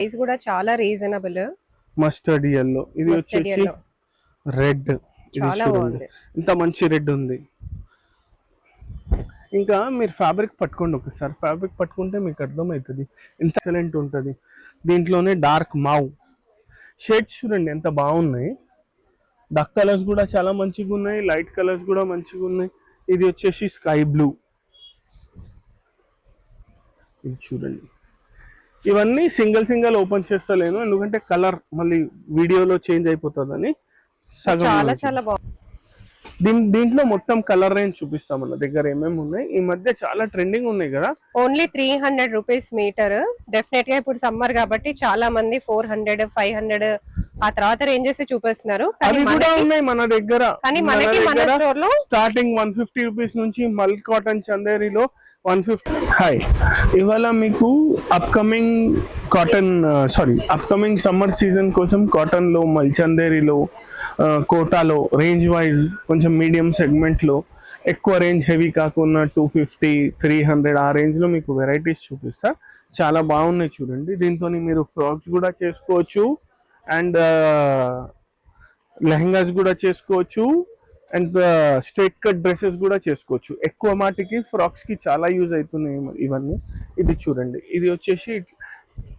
Price కూడా చాలా reasonable. Mustard yellow, ఇది వచ్చేసి రెడ్. ఇది చూడండి ఇంత మంచి రెడ్ ఉంది. ఇంకా మీరు ఫ్యాబ్రిక్ పట్టుకోండి ఒకసారి, ఫ్యాబ్రిక్ పట్టుకుంటే మీకు అర్థమవుతుంది ఎంత ఎక్సలెంట్ ఉంటుంది. దీంట్లోనే డార్క్ మావ్ షేడ్స్ చూడండి ఎంత బాగున్నాయి. డార్క్ కలర్స్ కూడా చాలా మంచిగా ఉన్నాయి, లైట్ కలర్స్ కూడా మంచిగా ఉన్నాయి. ఇది వచ్చేసి స్కై బ్లూ. ఇది చూడండి, ఇవన్నీ సింగిల్ ఓపెన్ చేస్తలేను ఎందుకంటే కలర్ మళ్ళీ వీడియోలో చేంజ్ అయిపోతుందని సగం. చాలా చాలా బాగుంది. దీంట్లో మొత్తం కలర్ రేంజ్ చూపిస్తాం మన దగ్గర ఏమేమి ఉన్నాయి. ఈ మధ్య చాలా ట్రెండింగ్ ఉన్నాయి కదా. Only 300 rupees metre. డెఫినెట్ గా ఇప్పుడు సమ్మర్ కాబట్టి చాలా మంది 400, 500 ఆ తర్వాత రేంజెస్ చూపిస్తున్నారు. అవి కూడా ఉన్నాయి మన దగ్గర. కానీ మనకి మన స్టోర్ లో స్టార్టింగ్ 150 రూపీస్ నుంచి మల్క్ కాటన్ చందేరిలో 150. హాయ్, ఇవాళ మీకు అప్కమింగ్ సమ్మర్ సీజన్ కోసం కాటన్ లో, మల్ చందేరిలో, కోటాలో రేంజ్ వైజ్ కొంచెం మీడియం సెగ్మెంట్ లో, ఎక్కువ రేంజ్ హెవీ కాకుండా 250, 300 ఆ రేంజ్ లో మీకు వెరైటీస్ చూపిస్తా. చాలా బాగున్నాయి చూడండి. దీంతో మీరు ఫ్రాక్స్ కూడా చేసుకోవచ్చు అండ్ లెహంగాస్ కూడా చేసుకోవచ్చు అండ్ స్ట్రైట్ కట్ డ్రెస్సెస్ కూడా చేసుకోవచ్చు. ఎక్కువ మాటికి ఫ్రాక్స్ కి చాలా యూజ్ అవుతున్నాయి ఇవన్నీ. ఇది చూడండి, ఇది వచ్చేసి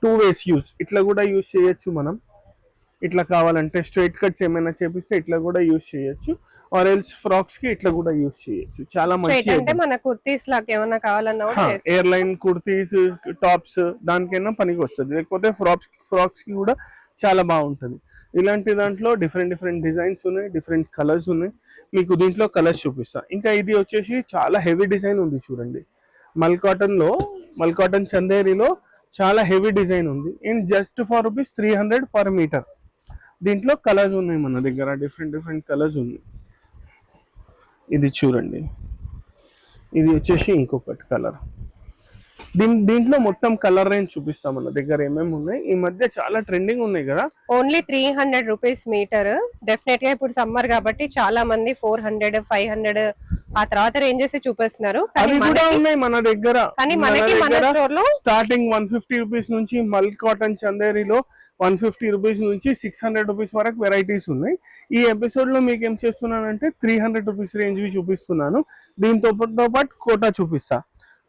2 ways యూజ్. ఇట్లా కూడా యూజ్ చేయొచ్చు మనం. ఇట్లా కావాలంటే స్ట్రైట్ కట్స్ ఏమైనా చేపిస్తే ఇట్లా కూడా యూజ్ చేయొచ్చు, ఆర్ ఎల్స్ ఫ్రాక్స్ కి ఇట్లా కూడా యూజ్ చేయొచ్చు. చాలా మంచి అంటే మన కుర్తీస్ లాగా ఏమైనా కావాలన్నా ఎయిర్ లైన్ కుర్తీస్, టాప్స్ దానికైనా పనికి వస్తుంది. లేకపోతే ఫ్రాక్స్ కి కూడా చాలా బాగుంటుంది. ఇలాంటి దాంట్లో డిఫరెంట్ డిజైన్స్ ఉన్నాయి, డిఫరెంట్ కలర్స్ ఉన్నాయి. మీకు దీంట్లో కలర్స్ చూపిస్తా. ఇంకా ఇది వచ్చేసి చాలా హెవీ డిజైన్ ఉంది చూడండి. మల్ కాటన్ చందేరిలో చాలా హెవీ డిజైన్ ఉంది. In just for rupees 300 per metre. దీంట్లో కలర్స్ ఉన్నాయి మన దగ్గర, డిఫరెంట్ కలర్స్ ఉన్నాయి. ఇది చూడండి, ఇది వచ్చేసి ఇంకొకటి కలర్. దీంట్లో మొత్తం కలర్ రేంజ్ చూపిస్తాం మన దగ్గర ఏమేమి ఉన్నాయి. ఈ మధ్య చాలా ట్రెండింగ్ ఉన్నాయి కదా. Only 300 rupees metre. డెఫినెట్ గా ఇప్పుడు సమ్మర్ కాబట్టి చాలా మంది 400, 500 ఆ తర్వాత రేంజెస్ చూపిస్తున్నారు. అవి కూడా ఉన్నాయి మన దగ్గర. కానీ మనకి మన స్టోర్ లో స్టార్టింగ్ 150 రూపీస్ నుంచి మల్క్ కాటన్ చందేరిలో 150 రూపీస్ నుంచి 600 రూపీస్ వరకు వెరైటీస్ ఉన్నాయి. ఈ ఎపిసోడ్ లో మీకు ఏం చేస్తున్నానంటే 300 రూపీస్ రేంజ్ చూపిస్తున్నాను. దీంతో పాటు కోటా చూపిస్తా.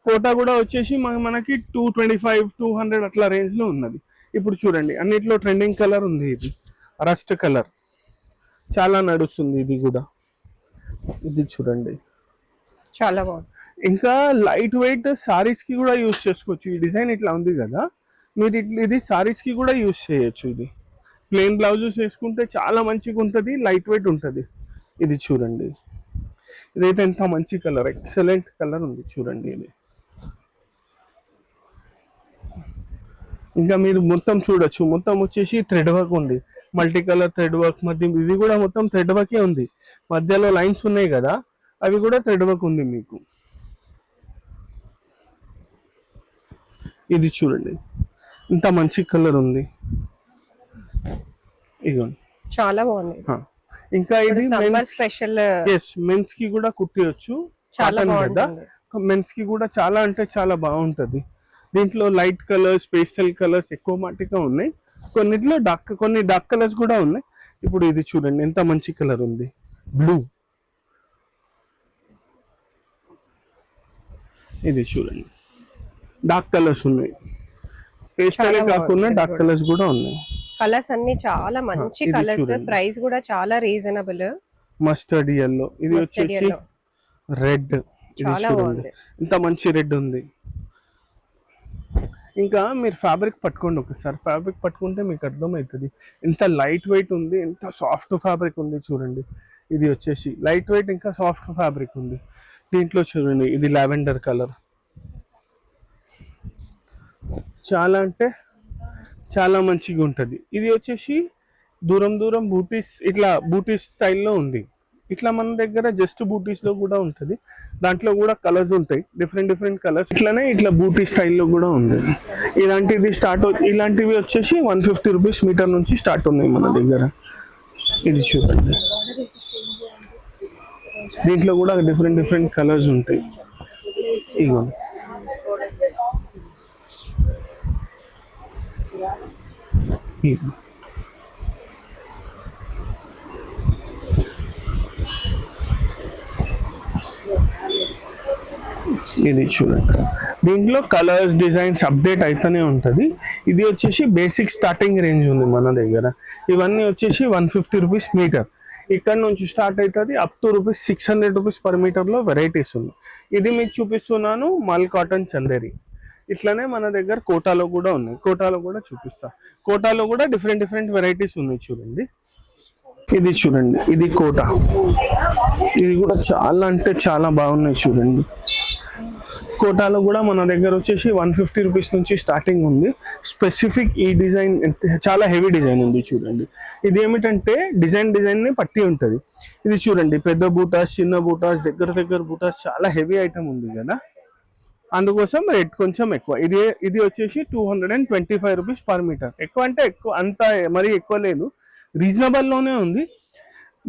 కోటా కూడా వచ్చేసి మనకి 225, 200 అట్లా రేంజ్ లో ఉన్నది. ఇప్పుడు చూడండి, అన్నిట్లో ట్రెండింగ్ కలర్ ఉంది. ఇది రస్ట్ కలర్ చాలా నడుస్తుంది. ఇది కూడా, ఇది చూడండి చాలా బాగుంది. ఇంకా లైట్ వెయిట్ సారీస్ కి కూడా యూజ్ చేసుకోవచ్చు. ఈ డిజైన్ ఇట్లా ఉంది కదా, మీరు ఇది సారీస్ కి కూడా యూజ్ చేయొచ్చు. ఇది ప్లెయిన్ బ్లౌజెస్ వేసుకుంటే చాలా మంచిగా ఉంటుంది, లైట్ వెయిట్ ఉంటుంది. ఇది చూడండి, ఇదైతే ఎంత మంచి కలర్, ఎక్సలెంట్ కలర్ ఉంది చూడండి. ఇది ఇంకా మీరు మొత్తం చూడొచ్చు. మొత్తం వచ్చేసి థ్రెడ్ వర్క్ ఉంది, మల్టీ కలర్ థ్రెడ్ వర్క్. మధ్య ఇది కూడా మొత్తం థ్రెడ్ వర్కే ఉంది. మధ్యలో లైన్స్ ఉన్నాయి కదా, అవి కూడా థ్రెడ్ వర్క్ ఉంది మీకు. ఇది చూడండి, ఇంత మంచి కలర్ ఉంది. ఇదిగోండి, చాలా బాగుంది. ఇంకా ఇది స్పెషల్ మెన్స్ కి కూడా కుట్టవచ్చు. చాలా కదా, మెన్స్ కి కూడా చాలా అంటే చాలా బాగుంటది. దీంట్లో లైట్ కలర్స్, పేస్టల్ కలర్స్ ఎక్కువ మాటిగా ఉన్నాయి. కొన్ని డార్క్ కలర్స్ కూడా ఉన్నాయి. ఇప్పుడు ఇది చూడండి, ఎంత మంచి కలర్ ఉంది, బ్లూ. ఇది చూడండి, డార్క్ కలర్స్ ఉన్నాయి. పేస్టల్ కాకుండా డార్క్ కలర్స్ కూడా ఉన్నాయి. కలర్స్ అన్ని చాలా మంచి కలర్స్. ప్రైస్ కూడా చాలా రీజనబుల్. మస్టర్డ్ ఎల్లో, ఇది వచ్చేసి రెడ్. ఇది చూడండి, ఇంత మంచి రెడ్ ఉంది. ఇంకా మీరు ఫ్యాబ్రిక్ పట్టుకోండి ఒకసారి, ఫ్యాబ్రిక్ పట్టుకుంటే మీకు అర్థమవుతుంది ఎంత లైట్ వెయిట్ ఉంది, ఎంత సాఫ్ట్ ఫ్యాబ్రిక్ ఉంది చూడండి. ఇది వచ్చేసి లైట్ వెయిట్ ఇంకా సాఫ్ట్ ఫ్యాబ్రిక్ ఉంది. దీంట్లో చూడండి, ఇది లావెండర్ కలర్. చాలా అంటే చాలా మంచిగా ఉంటుంది. ఇది వచ్చేసి దూరం బూటీస్, ఇట్లా బూటీస్ స్టైల్లో ఉంది. ఇట్లా మన దగ్గర జస్ట్ బూటీస్ లో కూడా ఉంటుంది. దాంట్లో కూడా కలర్స్ ఉంటాయి, డిఫరెంట్ కలర్స్. ఇట్లానే ఇట్లా బూటీ స్టైల్లో కూడా ఉంది. ఇలాంటివి వచ్చేసి 150 రూపీస్ మీటర్ నుంచి స్టార్ట్ ఉన్నాయి మన దగ్గర. ఇది చూడండి, దీంట్లో కూడా డిఫరెంట్ కలర్స్ ఉంటాయి. ఇగో ఇది చూడండి, దీంట్లో కలర్స్ డిజైన్స్ అప్డేట్ అయితేనే ఉంటుంది. ఇది వచ్చేసి బేసిక్ స్టార్టింగ్ రేంజ్ ఉంది మన దగ్గర. ఇవన్నీ వచ్చేసి 150 రూపీస్ మీటర్. ఇక్కడ నుంచి స్టార్ట్ అవుతుంది up to rupees 600 rupees per మీటర్లో వెరైటీస్ ఉంది. ఇది మీకు చూపిస్తున్నాను మల్ కాటన్ చందేరి. ఇట్లనే మన దగ్గర కోటాలో కూడా ఉన్నాయి, కోటాలో కూడా చూపిస్తా. కోటాలో కూడా డిఫరెంట్ వెరైటీస్ ఉన్నాయి చూడండి. ఇది చూడండి, ఇది కోటా. ఇది కూడా చాలా అంటే చాలా బాగున్నాయి చూడండి. కోటాలో కూడా మన దగ్గర వచ్చేసి 150 రూపీస్ నుంచి స్టార్టింగ్ ఉంది. స్పెసిఫిక్ ఈ డిజైన్ చాలా హెవీ డిజైన్ ఉంది చూడండి. ఇది ఏమిటంటే డిజైన్ ని పట్టి ఉంటుంది. ఇది చూడండి, పెద్ద బూటాస్, చిన్న బూటాస్, దగ్గర బూటాస్, చాలా హెవీ ఐటమ్ ఉంది కదా, అందుకోసం రేట్ కొంచెం ఎక్కువ. ఇది వచ్చేసి 225 రూపీస్ పర్ మీటర్. ఎక్కువ అంటే ఎక్కువ, అంత మరీ ఎక్కువ లేదు, రీజనబుల్ లోనే ఉంది.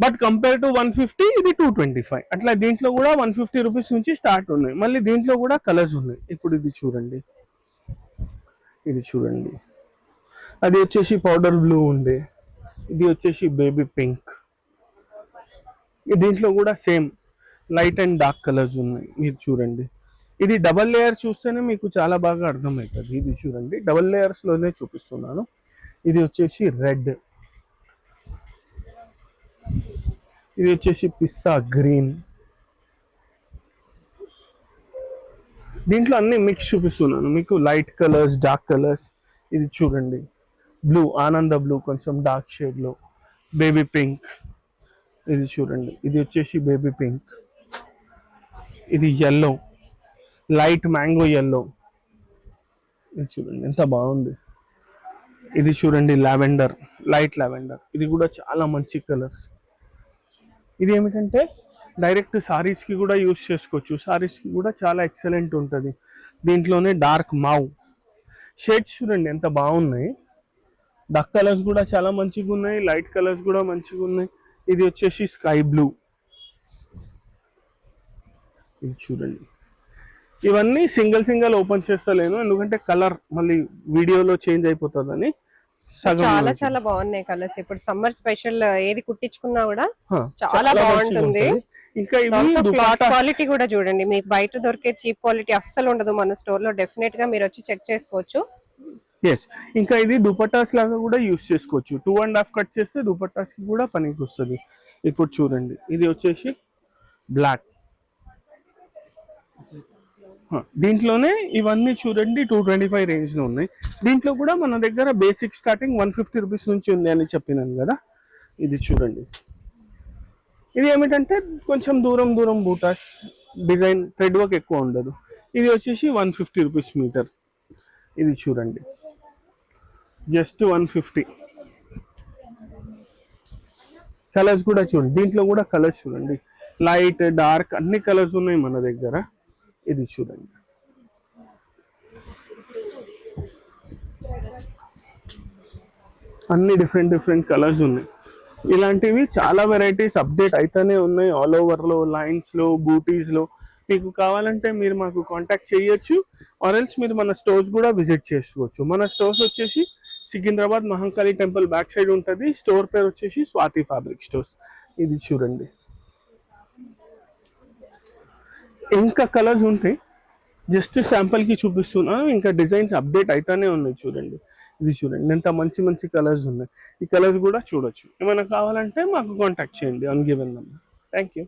బట్ కంపేర్ టు 150 ఇది 225. అట్లా దీంట్లో కూడా 150 రూపీస్ నుంచి స్టార్ట్ ఉన్నాయి. మళ్ళీ దీంట్లో కూడా కలర్స్ ఉన్నాయి. ఇప్పుడు ఇది చూడండి, అది వచ్చేసి పౌడర్ బ్లూ ఉంది, ఇది వచ్చేసి బేబీ పింక్. దీంట్లో కూడా same light and dark colours ఉన్నాయి. మీరు చూడండి, ఇది డబల్ లేయర్ చూస్తేనే మీకు చాలా బాగా అర్థమవుతుంది. ఇది చూడండి, డబల్ లేయర్స్ లోనే చూపిస్తున్నాను. ఇది వచ్చేసి రెడ్, ఇది వచ్చేసి పిస్తా గ్రీన్. దీంట్లో అన్ని మిక్స్ చూపిస్తున్నాను మీకు, లైట్ కలర్స్, డార్క్ కలర్స్. ఇది చూడండి, బ్లూ, ఆనంద బ్లూ, కొంచెం డార్క్ షేడ్ లో, బేబీ పింక్. ఇది చూడండి, ఇది వచ్చేసి బేబీ పింక్. ఇది ఎల్లో, లైట్ మ్యాంగో ఎల్లో. ఇది చూడండి ఎంత బాగుంది. ఇది చూడండి లావెండర్, లైట్ లావెండర్. ఇది కూడా చాలా మంచి కలర్స్. ఇది ఏమిటంటే డైరెక్ట్ సారీస్కి కూడా యూస్ చేసుకోవచ్చు. సారీస్కి కూడా చాలా ఎక్సలెంట్ ఉంటుంది. దీంట్లోనే డార్క్ మావ్ షేడ్స్ చూడండి ఎంత బాగున్నాయి. డార్క్ కలర్స్ కూడా చాలా మంచిగా ఉన్నాయి, లైట్ కలర్స్ కూడా మంచిగా ఉన్నాయి. ఇది వచ్చేసి స్కై బ్లూ. ఇది చూడండి, ఇవన్నీ సింగిల్ ఓపెన్ చేస్తలేను ఎందుకంటే కలర్ మళ్ళీ వీడియోలో చేంజ్ అయిపోతుందని. చాలా బాగున్నాయి కలర్స్. ఇప్పుడు సమ్మర్ స్పెషల్ ఏది కుట్టించుకున్నా కూడా చాలా బాగుంటుంది. ఇంకా క్వాలిటీ కూడా చూడండి, మీకు బయట దొరికే చీప్ క్వాలిటీ అస్సలు ఉండదు. మన స్టోర్ లో డెఫినెట్ గా మీరు వచ్చి చెక్ చేసుకోవచ్చు. ఇంకా ఇది దుపట్టాస్ లాగా కూడా యూస్ చేసుకోవచ్చు. 2.5 కట్ చేస్తే దుపట్టాస్ కి కూడా పనికి వస్తుంది. ఇప్పుడు చూడండి, ఇది వచ్చేసి బ్లాక్. దీంట్లోనే ఇవన్నీ చూడండి 225 రేంజ్ లో ఉన్నాయి. దీంట్లో కూడా మన దగ్గర బేసిక్ స్టార్టింగ్ 150 రూపీస్ నుంచి ఉంది అని చెప్పినాను కదా. ఇది చూడండి, ఇది ఏమిటంటే కొంచెం దూరం బూటాస్, డిజైన్ థ్రెడ్ వర్క్ ఎక్కువ ఉండదు. ఇది వచ్చేసి 150 రూపీస్ మీటర్. ఇది చూడండి, జస్ట్ 150. కలర్స్ కూడా చూడండి, దీంట్లో కూడా కలర్స్ చూడండి, లైట్ డార్క్ అన్ని కలర్స్ ఉన్నాయి మన దగ్గర. ఇది చూడండి, అన్ని డిఫరెంట్ కలర్స్ ఉన్నాయి. ఇలాంటివి చాలా వెరైటీస్ అప్డేట్ అయితేనే ఉన్నాయి ఆల్ ఓవర్ లో, లైన్స్ లో, బూటీస్ లో. మీకు కావాలంటే మీరు మాకు కాంటాక్ట్ చేయొచ్చు, ఆర్ ఎల్స్ మీరు మన స్టోర్స్ కూడా విజిట్ చేసుకోవచ్చు. మన స్టోర్స్ వచ్చేసి Secunderabad Mahankali temple back side ఉంటుంది. స్టోర్ పేరు వచ్చేసి స్వాతి ఫ్యాబ్రిక్ స్టోర్స్. ఇది చూడండి, ఇంకా కలర్స్ ఉంటాయి, జస్ట్ శాంపుల్ కి చూపిస్తున్నాను. ఇంకా డిజైన్స్ అప్డేట్ అయితేనే ఉన్నాయి చూడండి. ఇది చూడండి ఎంత మంచి కలర్స్ ఉన్నాయి. ఈ కలర్స్ కూడా చూడొచ్చు. ఏమైనా కావాలంటే మాకు కాంటాక్ట్ చేయండి on given number. Thank you.